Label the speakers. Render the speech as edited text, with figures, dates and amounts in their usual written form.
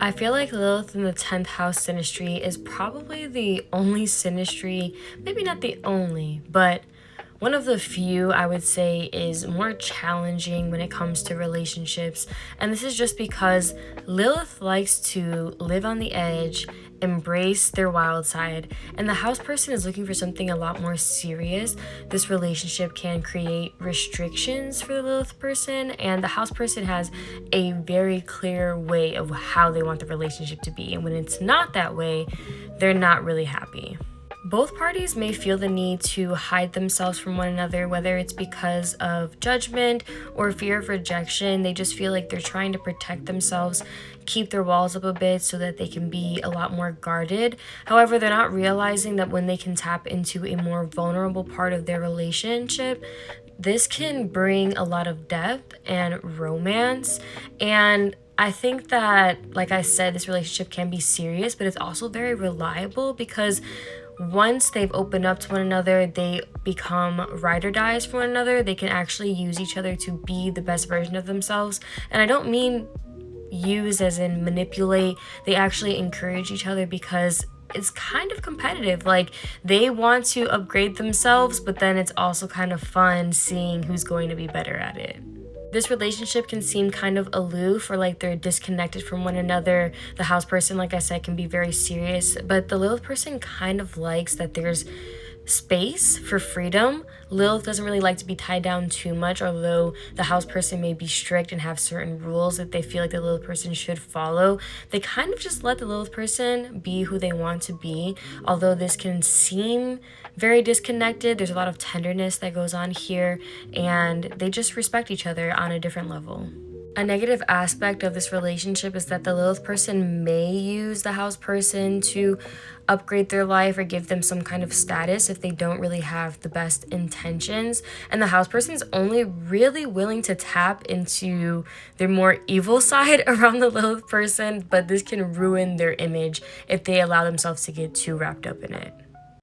Speaker 1: I feel like Lilith in the 10th house synastry is probably the only synastry, maybe not the only, but one of the few I would say is more challenging when it comes to relationships. And this is just because Lilith likes to live on the edge, embrace their wild side, and the house person is looking for something a lot more serious. This relationship can create restrictions for the Lilith person, and the house person has a very clear way of how they want the relationship to be. And when it's not that way, they're not really happy. Both parties may feel the need to hide themselves from one another, whether it's because of judgment or fear of rejection. They just feel like they're trying to protect themselves, keep their walls up a bit so that they can be a lot more guarded. However, they're not realizing that when they can tap into a more vulnerable part of their relationship, this can bring a lot of depth and romance. And I think that, like I said, this relationship can be serious, but it's also very reliable because once they've opened up to one another, they become ride or dies for one another. They can actually use each other to be the best version of themselves. And I don't mean use as in manipulate. They actually encourage each other because it's kind of competitive. Like, they want to upgrade themselves, but then it's also kind of fun seeing who's going to be better at it. This relationship can seem kind of aloof or like they're disconnected from one another. The house person, like I said, can be very serious, but the Lilith person kind of likes that there's space for freedom. Lilith doesn't really like to be tied down too much, although the house person may be strict and have certain rules that they feel like the Lilith person should follow. They kind of just let the Lilith person be who they want to be. Although this can seem very disconnected, there's a lot of tenderness that goes on here, and they just respect each other on a different level. A negative aspect of this relationship is that the Lilith person may use the house person to upgrade their life or give them some kind of status if they don't really have the best intentions. And the house person is only really willing to tap into their more evil side around the Lilith person, but this can ruin their image if they allow themselves to get too wrapped up in it.